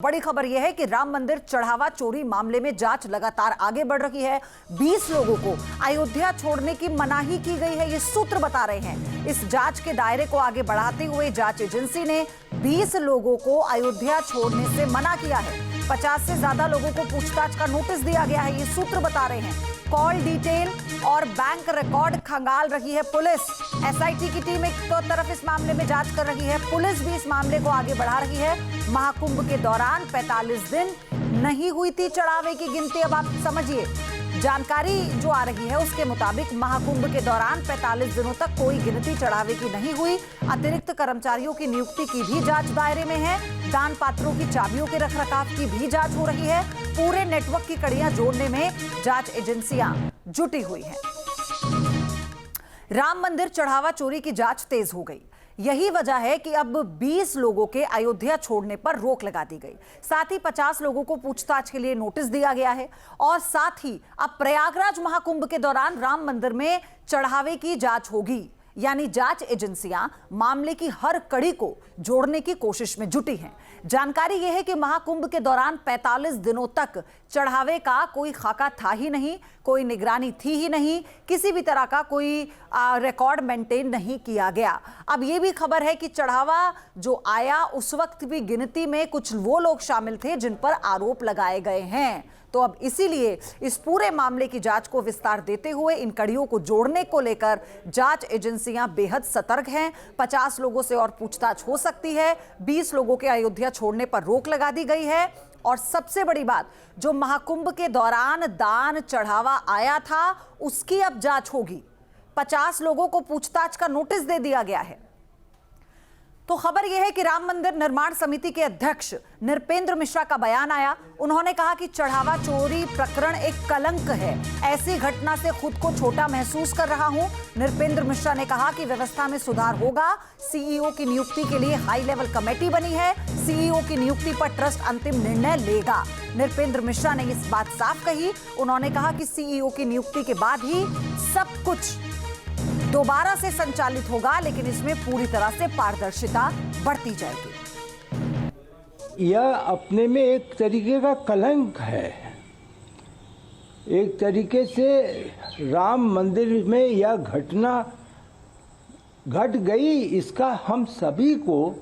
बड़ी खबर यह है कि राम मंदिर चढ़ावा चोरी मामले में जांच लगातार आगे बढ़ रही है। 20 लोगों को अयोध्या छोड़ने की मनाही की गई है, ये सूत्र बता रहे हैं। इस जांच के दायरे को आगे बढ़ाते हुए जांच एजेंसी ने 20 लोगों को अयोध्या छोड़ने से मना किया है। 50 से ज्यादा लोगों को पूछताछ का नोटिस दिया गया है, ये सूत्र बता रहे हैं। कॉल डिटेल और बैंक रिकॉर्ड खंगाल रही है पुलिस। एसआईटी की टीम एक तरफ इस मामले में जांच कर रही है, पुलिस भी इस मामले को आगे बढ़ा रही है। महाकुंभ के दौरान 45 दिन नहीं हुई थी चढ़ावे की गिनती। अब आप समझिए, जानकारी जो आ रही है उसके मुताबिक महाकुंभ के दौरान 45 दिनों तक कोई गिनती चढ़ावे की नहीं हुई। अतिरिक्त कर्मचारियों की नियुक्ति की भी जांच दायरे में है। दान पात्रों की चाबियों के रखरखाव की भी जांच हो रही है। पूरे नेटवर्क की कड़ियां जोड़ने में जांच एजेंसियां जुटी हुई हैं। राम मंदिर चढ़ावा चोरी की जांच तेज हो गई। यही वजह है कि अब 20 लोगों के अयोध्या छोड़ने पर रोक लगा दी गई। साथ ही 50 लोगों को पूछताछ के लिए नोटिस दिया गया है और साथ ही अब प्रयागराज महाकुंभ के दौरान राम मंदिर में चढ़ावे की जांच होगी। यानी जांच एजेंसियां मामले की हर कड़ी को जोड़ने की कोशिश में जुटी हैं। जानकारी यह है कि महाकुंभ के दौरान 45 दिनों तक चढ़ावे का कोई खाका था ही नहीं, कोई निगरानी थी ही नहीं, किसी भी तरह का कोई रिकॉर्ड मेंटेन नहीं किया गया। अब यह भी खबर है कि चढ़ावा जो आया उस वक्त भी गिनती में कुछ वो लोग शामिल थे जिन पर आरोप लगाए गए हैं। तो अब इसीलिए इस पूरे मामले की जांच को विस्तार देते हुए इन कड़ियों को जोड़ने को लेकर जांच एजेंसियां बेहद सतर्क हैं। 50 लोगों से और पूछताछ हो सकती है। 20 लोगों के अयोध्या छोड़ने पर रोक लगा दी गई है। और सबसे बड़ी बात, जो महाकुंभ के दौरान दान चढ़ावा आया था उसकी अब जांच होगी। 50 लोगों को पूछताछ का नोटिस दे दिया गया है। तो खबर यह है कि राम मंदिर निर्माण समिति के अध्यक्ष नृपेंद्र मिश्रा का बयान आया। उन्होंने कहा कि चढ़ावा चोरी प्रकरण एक कलंक है, ऐसी घटना से खुद को छोटा महसूस कर रहा हूं। नृपेंद्र मिश्रा ने कहा कि व्यवस्था में सुधार होगा। सीईओ की नियुक्ति के लिए हाई लेवल कमेटी बनी है। सीईओ की नियुक्ति पर ट्रस्ट अंतिम निर्णय लेगा। नृपेंद्र मिश्रा ने इस बात साफ कही। उन्होंने कहा कि सीईओ की नियुक्ति के बाद ही सब कुछ दोबारा से संचालित होगा, लेकिन इसमें पूरी तरह से पारदर्शिता बढ़ती जाएगी। यह अपने में एक तरीके का कलंक है। एक तरीके से राम मंदिर में यह घटना घट गई, इसका हम सभी को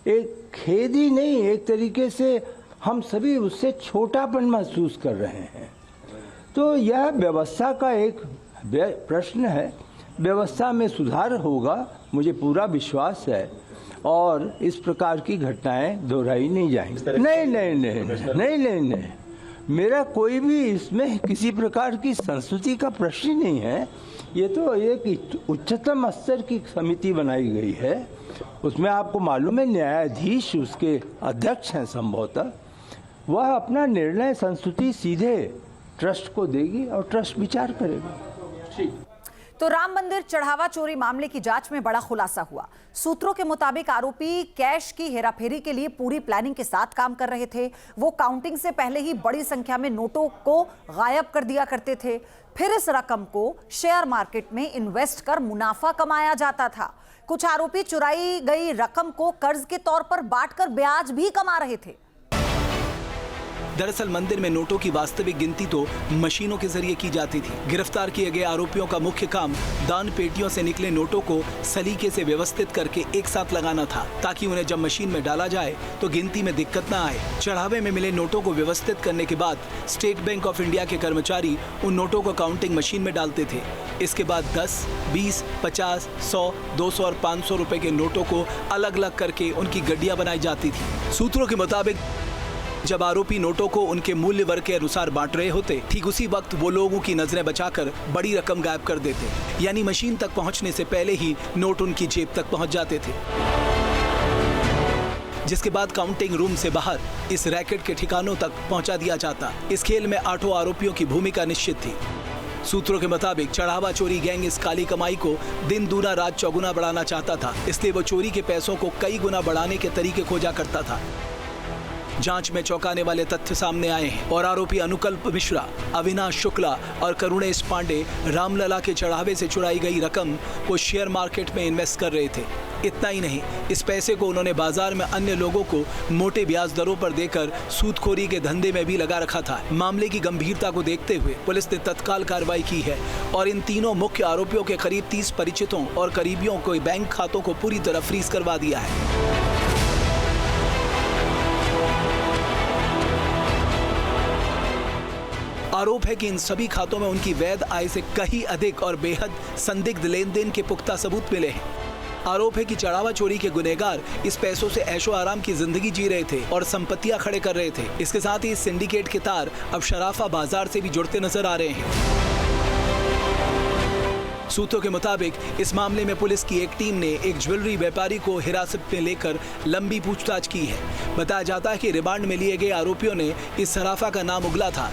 एक खेद ही नहीं, एक तरीके से हम सभी उससे छोटापन महसूस कर रहे हैं। तो यह व्यवस्था का एक प्रश्न है। व्यवस्था में सुधार होगा, मुझे पूरा विश्वास है, और इस प्रकार की घटनाएं दोहराई नहीं जाएंगी। नहीं, मेरा कोई भी इसमें किसी प्रकार की संस्कृति का प्रश्न ही नहीं है। ये तो एक उच्चतम स्तर की समिति बनाई गई है। उसमें आपको मालूम है न्यायाधीश उसके अध्यक्ष हैं संभवतः। वह अपना निर्णय संस्कृति सीधे ट्रस्ट को देगी और ट्रस्ट विचार करेगा। तो राम मंदिर चढ़ावा चोरी मामले की जांच में बड़ा खुलासा हुआ। सूत्रों के मुताबिक आरोपी कैश की हेराफेरी के लिए पूरी प्लानिंग के साथ काम कर रहे थे। वो काउंटिंग से पहले ही बड़ी संख्या में नोटों को गायब कर दिया करते थे। फिर इस रकम को शेयर मार्केट में इन्वेस्ट कर मुनाफा कमाया जाता था। कुछ आरोपी चुराई गई रकम को कर्ज के तौर पर बांटकर ब्याज भी कमा रहे थे। दरअसल मंदिर में नोटों की वास्तविक गिनती तो मशीनों के जरिए की जाती थी। गिरफ्तार किए गए आरोपियों का मुख्य काम दान पेटियों से निकले नोटों को सलीके से व्यवस्थित करके एक साथ लगाना था, ताकि उन्हें जब मशीन में डाला जाए तो गिनती में दिक्कत न आए। चढ़ावे में मिले नोटों को व्यवस्थित करने के बाद स्टेट बैंक ऑफ इंडिया के कर्मचारी उन नोटों को काउंटिंग मशीन में डालते थे। इसके बाद 10, 20, 50, 100, 200 और 500 रुपए के नोटों को अलग अलग करके उनकी गड्डियां बनाई जाती थी। सूत्रों के मुताबिक जब आरोपी नोटों को उनके मूल्य वर्ग के अनुसार बांट रहे होते, ठीक उसी वक्त वो लोगों की नजरें बचाकर बड़ी रकम गायब कर देते। यानी मशीन तक पहुंचने से पहले ही नोट उनकी जेब तक पहुंच जाते थे, जिसके बाद काउंटिंग रूम से बाहर इस रैकेट के ठिकानों तक पहुंचा दिया जाता। इस खेल में 8 आरोपियों की भूमिका निश्चित थी। सूत्रों के मुताबिक चढ़ावा चोरी गैंग इस काली कमाई को दिन दूना रात चौगुना बढ़ाना चाहता था, इसलिए वो चोरी के पैसों को कई गुना बढ़ाने के तरीके खोजा करता था। जांच में चौंकाने वाले तथ्य सामने आए हैं और आरोपी अनुकल्प मिश्रा, अविनाश शुक्ला और करुणेश पांडे रामलला के चढ़ावे से चुराई गई रकम को शेयर मार्केट में इन्वेस्ट कर रहे थे। इतना ही नहीं, इस पैसे को उन्होंने बाजार में अन्य लोगों को मोटे ब्याज दरों पर देकर सूदखोरी के धंधे में भी लगा रखा था। मामले की गंभीरता को देखते हुए पुलिस ने तत्काल कार्रवाई की है और इन तीनों मुख्य आरोपियों के करीब 30 परिचितों और करीबियों को बैंक खातों को पूरी तरह फ्रीज करवा दिया है। आरोप है कि इन सभी खातों में उनकी वैध आय से कहीं अधिक और बेहद संदिग्ध लेन देन के पुख्ता सबूत मिले हैं। आरोप है कि चढ़ावा चोरी के गुनहगार इस पैसों से ऐशो आराम की जिंदगी जी रहे थे और संपत्तियां खड़े कर रहे थे। इसके साथ ही इस सिंडिकेट के तार अब शराफा बाजार से भी जुड़ते नजर आ रहे हैं। सूत्रों के मुताबिक इस मामले में पुलिस की एक टीम ने एक ज्वेलरी व्यापारी को हिरासत में लेकर लंबी पूछताछ की है। बताया जाता है कि रिमांड में लिए गए आरोपियों ने इस सराफा का नाम उगला था।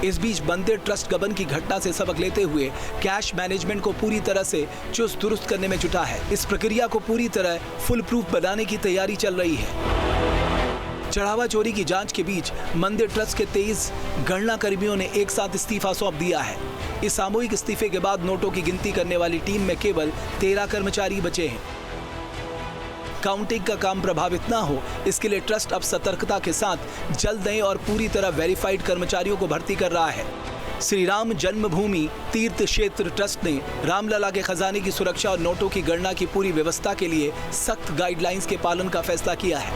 इस बीच मंदिर ट्रस्ट गबन की घटना से सबक लेते हुए कैश मैनेजमेंट को पूरी तरह से चुस्त दुरुस्त करने में जुटा है। इस प्रक्रिया को पूरी तरह फुल प्रूफ बनाने की तैयारी चल रही है। चढ़ावा चोरी की जांच के बीच मंदिर ट्रस्ट के 23 गणना कर्मियों ने एक साथ इस्तीफा सौंप दिया है। इस सामूहिक इस्तीफे के बाद नोटों की गिनती करने वाली टीम में केवल 13 कर्मचारी बचे हैं। काउंटिंग का काम प्रभावित ना हो, इसके लिए ट्रस्ट अब सतर्कता के साथ जल्द नए और पूरी तरह वेरीफाइड कर्मचारियों को भर्ती कर रहा है। श्री राम जन्मभूमि तीर्थ क्षेत्र ट्रस्ट ने रामलला के खजाने की सुरक्षा और नोटों की गणना की पूरी व्यवस्था के लिए सख्त गाइडलाइंस के पालन का फैसला किया है।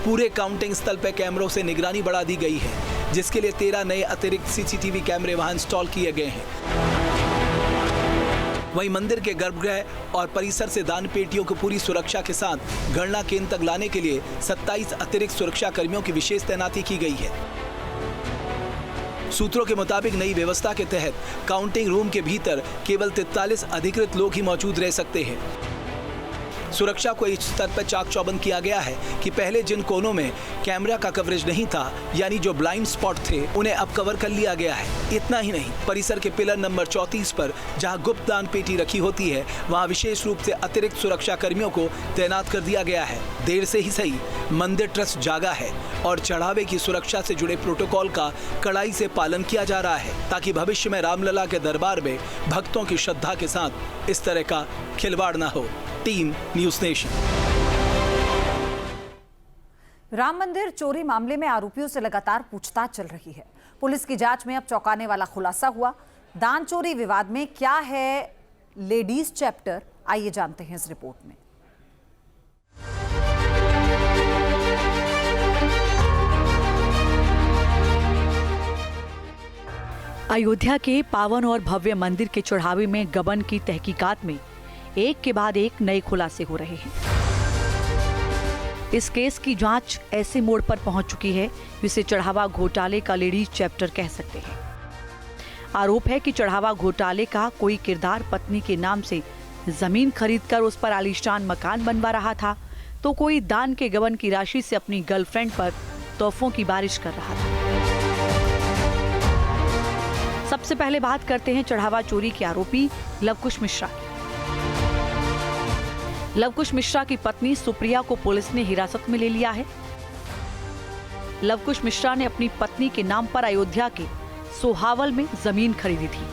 पूरे काउंटिंग स्थल पर कैमरों से निगरानी बढ़ा दी गई है, जिसके लिए 13 नए अतिरिक्त सीसीटीवी कैमरे वहां इंस्टॉल किए गए हैं। वहीं मंदिर के गर्भगृह और परिसर से दान पेटियों को पूरी सुरक्षा के साथ गणना केंद्र तक लाने के लिए 27 अतिरिक्त सुरक्षा कर्मियों की विशेष तैनाती की गई है। सूत्रों के मुताबिक नई व्यवस्था के तहत काउंटिंग रूम के भीतर केवल 43 अधिकृत लोग ही मौजूद रह सकते हैं। सुरक्षा को इस स्तर पर चाक चौबंद किया गया है कि पहले जिन कोनों में कैमरा का कवरेज नहीं था, यानी जो ब्लाइंड स्पॉट थे, उन्हें अब कवर कर लिया गया है। इतना ही नहीं, परिसर के पिलर नंबर 34 पर जहां गुप्त दान पेटी रखी होती है, वहां विशेष रूप से अतिरिक्त सुरक्षा कर्मियों को तैनात कर दिया गया है। देर से ही सही, मंदिर ट्रस्ट जागा है और चढ़ावे की सुरक्षा से जुड़े प्रोटोकॉल का कड़ाई से पालन किया जा रहा है, ताकि भविष्य में रामलला के दरबार में भक्तों की श्रद्धा के साथ इस तरह का खिलवाड़ न हो। Team news nation. राम मंदिर चोरी मामले में आरोपियों से लगातार पूछताछ चल रही है। पुलिस की जांच में अब चौंकाने वाला खुलासा हुआ। दान चोरी विवाद में क्या है लेडीज चैप्टर, आइए जानते हैं इस रिपोर्ट में। अयोध्या के पावन और भव्य मंदिर के चढ़ावे में गबन की तहकीकात में एक के बाद एक नए खुलासे हो रहे हैं। इस केस की जांच ऐसे मोड़ पर पहुंच चुकी है जिसे चढ़ावा घोटाले का लेडीज चैप्टर कह सकते हैं। आरोप है कि चढ़ावा घोटाले का कोई किरदार पत्नी के नाम से जमीन खरीदकर उस पर आलीशान मकान बनवा रहा था, तो कोई दान के गबन की राशि से अपनी गर्लफ्रेंड पर तोहफों की बारिश कर रहा था। सबसे पहले बात करते हैं चढ़ावा चोरी के आरोपी लवकुश मिश्रा की। लवकुश मिश्रा की पत्नी सुप्रिया को पुलिस ने हिरासत में ले लिया है। लवकुश मिश्रा ने अपनी पत्नी के नाम पर अयोध्या के सोहावल में जमीन खरीदी थी,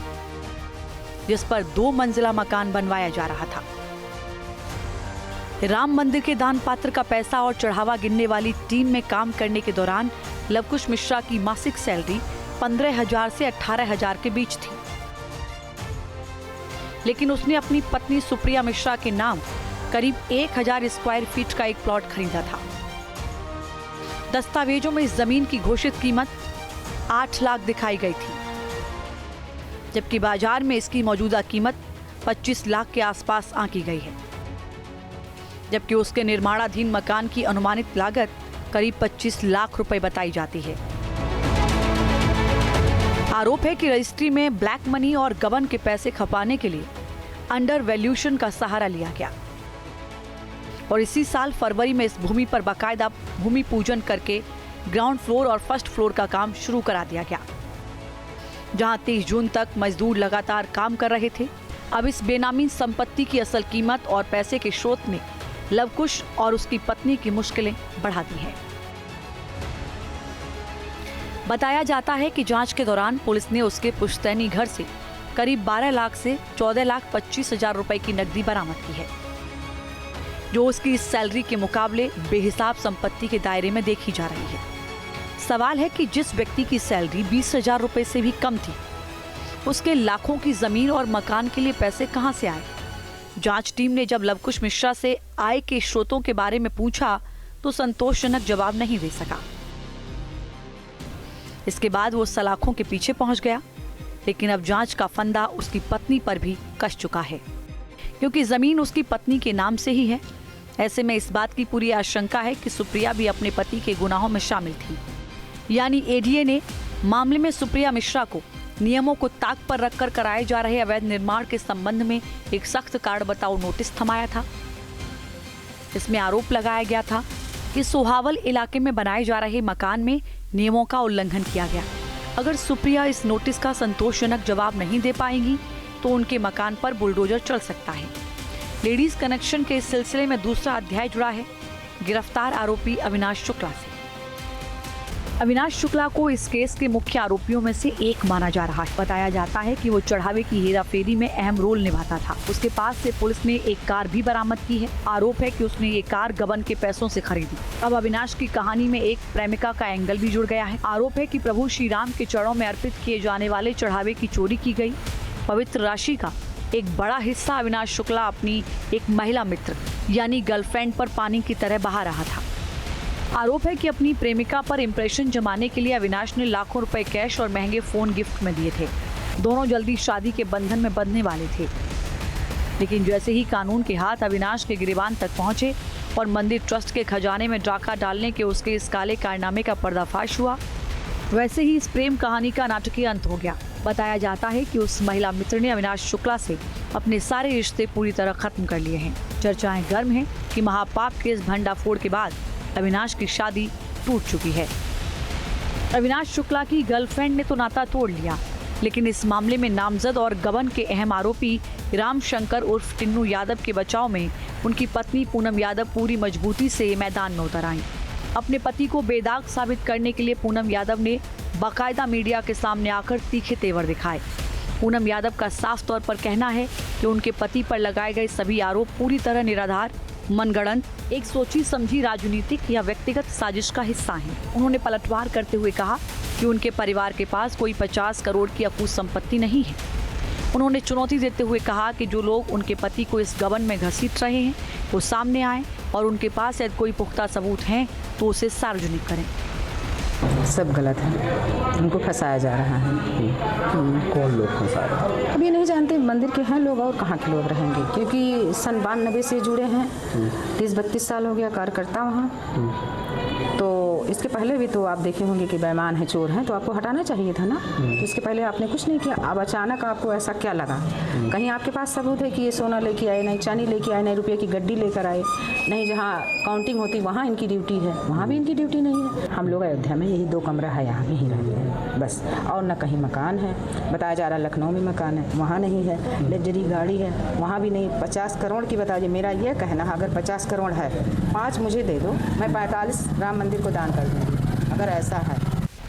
जिस पर 2 मंजिला मकान बनवाया जा रहा था। राम मंदिर के दान पात्र का पैसा और चढ़ावा गिनने वाली टीम में काम करने के दौरान लवकुश मिश्रा की मासिक सैलरी 15,000 से 18,000 के बीच थी, लेकिन उसने अपनी पत्नी सुप्रिया मिश्रा के नाम करीब 1,000 स्क्वायर फीट का एक प्लॉट खरीदा था। दस्तावेजों में इस जमीन की घोषित कीमत 8 लाख दिखाई गई थी, जबकि बाजार में इसकी मौजूदा कीमत 25 लाख के आसपास आंकी गई है, जबकि उसके निर्माणाधीन मकान की अनुमानित लागत करीब 25 लाख रुपए बताई जाती है। आरोप है कि रजिस्ट्री में ब्लैक मनी और गबन के पैसे खपाने के लिए अंडर वैल्यूएशन का सहारा लिया गया और इसी साल फरवरी में इस भूमि पर बाकायदा भूमि पूजन करके ग्राउंड फ्लोर और फर्स्ट फ्लोर का काम शुरू करा दिया गया, जहां 23 जून तक मजदूर लगातार काम कर रहे थे। अब इस बेनामी संपत्ति की असल कीमत और पैसे के स्रोत ने लवकुश और उसकी पत्नी की मुश्किलें बढ़ा दी हैं। बताया जाता है कि जांच के दौरान पुलिस ने उसके पुश्तैनी घर से करीब 12 लाख से 14,25,000 रुपए की नकदी बरामद की है, जो उसकी इस सैलरी के मुकाबले बेहिसाब संपत्ति के दायरे में देखी जा रही है। सवाल है कि जिस व्यक्ति की सैलरी 20,000 रुपए से भी कम थी, उसके लाखों की जमीन और मकान के लिए पैसे कहां से आए? जांच टीम ने जब लवकुश मिश्रा से आय के स्रोतों के बारे में पूछा तो संतोषजनक जवाब नहीं दे सका। इसके बाद वो सलाखों के पीछे पहुंच गया, लेकिन अब जांच का फंदा उसकी पत्नी पर भी कस चुका है, क्योंकि जमीन उसकी पत्नी के नाम से ही है। ऐसे में इस बात की पूरी आशंका है कि सुप्रिया भी अपने पति के गुनाहों में शामिल थी। यानी एडीए ने मामले में सुप्रिया मिश्रा को नियमों को ताक पर रखकर कराए जा रहे अवैध निर्माण के संबंध में एक सख्त कार्ड बताओ नोटिस थमाया था। इसमें आरोप लगाया गया था कि सोहावल इलाके में बनाए जा रहे मकान में नियमों का उल्लंघन किया गया। अगर सुप्रिया इस नोटिस का संतोषजनक जवाब नहीं दे पाएंगी तो उनके मकान पर बुलडोजर चल सकता है। लेडीज कनेक्शन के इस सिलसिले में दूसरा अध्याय जुड़ा है गिरफ्तार आरोपी अविनाश शुक्ला से। अविनाश शुक्ला को इस केस के मुख्य आरोपियों में से एक माना जा रहा है। बताया जाता है कि वो चढ़ावे की हेराफेरी में अहम रोल निभाता था। उसके पास से पुलिस ने एक कार भी बरामद की है। आरोप है कि उसने ये कार गबन के पैसों से खरीदी। अब अविनाश की कहानी में एक प्रेमिका का एंगल भी जुड़ गया है। आरोप है कि प्रभु श्री राम के चरणों में अर्पित किए जाने वाले चढ़ावे की चोरी की गई। पवित्र राशि का एक बड़ा हिस्सा अविनाश शुक्ला अपनी एक महिला मित्र यानी गर्लफ्रेंड पर पानी की तरह बहा रहा था। आरोप है कि अपनी प्रेमिका पर इंप्रेशन जमाने के लिए अविनाश ने लाखों रुपए कैश और महंगे फोन गिफ्ट में दिए थे। दोनों जल्दी शादी के बंधन में बंधने वाले थे, लेकिन जैसे ही कानून के हाथ अविनाश के गिरेबान तक पहुंचे और मंदिर ट्रस्ट के खजाने में डाका डालने के उसके इस काले कारनामे का पर्दाफाश हुआ, वैसे ही इस प्रेम कहानी का नाटकीय अंत हो गया। बताया जाता है कि उस महिला मित्र ने अविनाश शुक्ला से अपने सारे रिश्ते पूरी तरह खत्म कर लिए हैं। चर्चाएं गर्म हैं कि महापाप के इस भंडाफोड़ के बाद अविनाश की शादी टूट चुकी है। अविनाश शुक्ला की गर्लफ्रेंड ने तो नाता तोड़ लिया, लेकिन इस मामले में नामजद और गबन के अहम आरोपी राम शंकर उर्फ टिन्नू यादव के बचाव में उनकी पत्नी पूनम यादव पूरी मजबूती से मैदान में उतर आईं। अपने पति को बेदाग साबित करने के लिए पूनम यादव ने बाकायदा मीडिया के सामने आकर तीखे तेवर दिखाए। पूनम यादव का साफ तौर पर कहना है कि उनके पति पर लगाए गए सभी आरोप पूरी तरह निराधार, मनगढ़ंत, एक सोची समझी राजनीतिक या व्यक्तिगत साजिश का हिस्सा हैं। उन्होंने पलटवार करते हुए कहा कि उनके परिवार के पास कोई 50 करोड़ की अकूत संपत्ति नहीं है। उन्होंने चुनौती देते हुए कहा कि जो लोग उनके पति को इस गबन में घसीट रहे हैं वो सामने आए और उनके पास यदि कोई पुख्ता सबूत हैं तो उसे सार्वजनिक करें। सब गलत है, उनको फंसाया जा रहा है। कौन लोग फंसा रहे हैं? अभी नहीं जानते, मंदिर के हैं लोग और कहाँ के लोग रहेंगे, क्योंकि सन 92 से जुड़े हैं। 30-32 साल हो गया कार्यकर्ता वहाँ। तो इसके पहले भी तो आप देखे होंगे कि बेईमान है, चोर हैं, तो आपको हटाना चाहिए था ना। तो इसके पहले आपने कुछ नहीं किया। अब अचानक आपको ऐसा क्या लगा? कहीं आपके पास सबूत है कि ये सोना लेके आए, नहीं चांदी लेके आए, नहीं रुपये की गड्डी लेकर आए, नहीं जहाँ काउंटिंग होती वहाँ इनकी ड्यूटी है, वहाँ भी इनकी ड्यूटी नहीं है। हम लोग अयोध्या में यही 2 कमरा है, यहाँ यहीं रहते हैं बस, और न कहीं मकान है। बताया जा रहा लखनऊ में मकान है, वहाँ नहीं है। लग्जरी गाड़ी है, वहाँ भी नहीं। 50 करोड़ की बताइए। मेरा ये कहना है अगर 50 करोड़ है, 5 मुझे दे दो, मैं 45 राम मंदिर को दान कर दूँगी, अगर ऐसा है।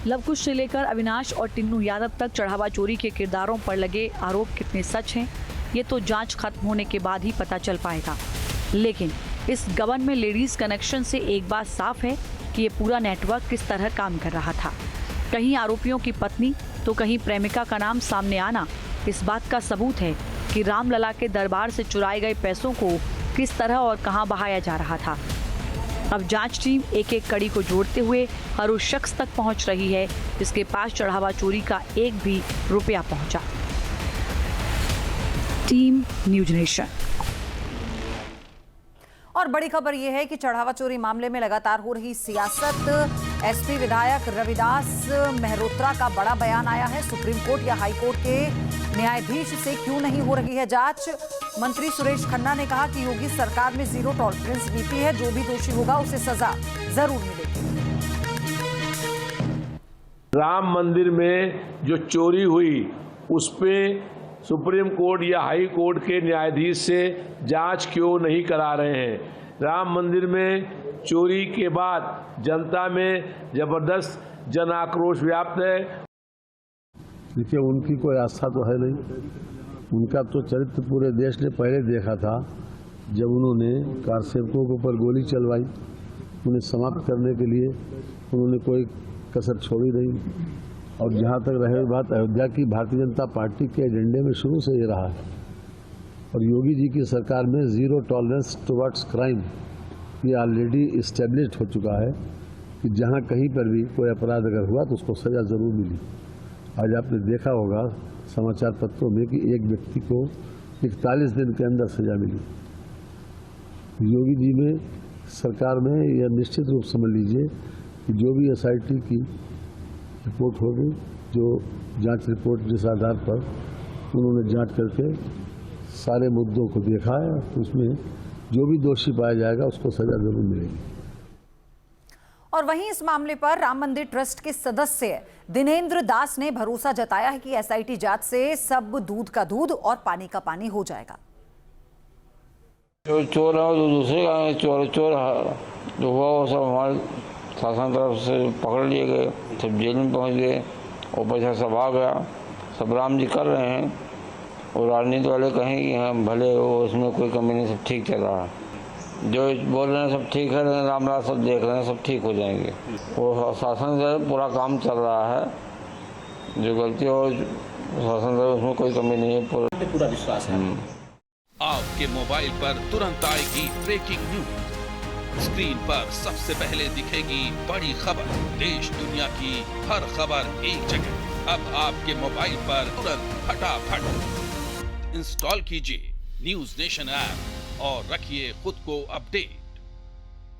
लवकुश से लेकर अविनाश और टिन्नू यादव तक चढ़ावा चोरी के किरदारों पर लगे आरोप कितने सच हैं, ये तो जांच खत्म होने के बाद ही पता चल पाएगा। लेकिन इस गबन में लेडीज कनेक्शन से एक बात साफ है कि ये पूरा नेटवर्क किस तरह काम कर रहा था। कहीं आरोपियों की पत्नी तो कहीं प्रेमिका का नाम सामने आना इस बात का सबूत है कि रामलला के दरबार से चुराए गए पैसों को किस तरह और कहां बहाया जा रहा था। अब जांच टीम एक एक कड़ी को जोड़ते हुए हर उस शख्स तक पहुंच रही है जिसके पास चढ़ावा चोरी का एक भी रुपया पहुंचा। Team news nation. और बड़ी खबर यह है कि चढ़ावा चोरी मामले में लगातार हो रही सियासत। एसपी विधायक रविदास मेहरोत्रा का बड़ा बयान आया है। सुप्रीम कोर्ट या हाई कोर्ट के न्यायाधीश से क्यों नहीं हो रही है जांच। मंत्री सुरेश खन्ना ने कहा कि योगी सरकार में जीरो टॉलरेंस नीति है, जो भी दोषी होगा उसे सजा जरूर मिलेगी। राम मंदिर में जो चोरी हुई उस पे सुप्रीम कोर्ट या हाई कोर्ट के न्यायाधीश से जांच क्यों नहीं करा रहे हैं। राम मंदिर में चोरी के बाद जनता में जबरदस्त जन आक्रोश व्याप्त है। देखिए, उनकी कोई आस्था तो है नहीं। उनका तो चरित्र पूरे देश ने पहले देखा था, जब उन्होंने कारसेवकों के ऊपर गोली चलवाई। उन्हें समाप्त करने के लिए उन्होंने कोई कसर छोड़ी नहीं। और जहाँ तक रहे बात अयोध्या की, भारतीय जनता पार्टी के एजेंडे में शुरू से ये रहा है। और योगी जी की सरकार में ज़ीरो टॉलरेंस टुवर्ड्स क्राइम ये ऑलरेडी इस्टेब्लिश्ड हो चुका है कि जहाँ कहीं पर भी कोई अपराध अगर हुआ तो उसको सज़ा ज़रूर मिली। आज आपने देखा होगा समाचार पत्रों में कि एक व्यक्ति को 41 दिन के अंदर सज़ा मिली। योगी जी में सरकार में यह निश्चित रूप समझ लीजिए कि जो भी SIT की रिपोर्ट होगी, जो जांच रिपोर्ट जिस आधार पर उन्होंने जांच करके सारे मुद्दों को देखा है, तो उसमें जो भी दोषी पाया जाएगा उसको सजा जरूर मिलेगी। और वहीं इस मामले पर राम मंदिर ट्रस्ट के सदस्य दिनेंद्र दास ने भरोसा जताया है कि SIT जांच से सब दूध का दूध और पानी का पानी हो जाएगा। जो चोर है जो दूसरे का चोर जो हुआ वो सब हमारे शासन तरफ से पकड़ लिए गए, सब जेल में पहुंच गए और पैसा सब आ गया। सब राम जी कर रहे हैं और राजनीति वाले कहें कि हम भले हो, उसमें कोई कमी नहीं, सब ठीक चल रहा है। जो बोल रहे हैं सब ठीक है, रामलाल सब देख रहे हैं, सब ठीक हो जाएंगे। वो शासन से पूरा काम चल रहा है। जो गलती हो शासन से, उसमें कोई कमी नहीं है, पूरा विश्वास है। आपके मोबाइल पर तुरंत आएगी ब्रेकिंग न्यूज। स्क्रीन पर सबसे पहले दिखेगी बड़ी खबर। देश दुनिया की हर खबर एक जगह। अब आपके मोबाइल पर तुरंत फटाफट इंस्टॉल कीजिए न्यूज़ नेशन ऐप और रखिए खुद को अपडेट।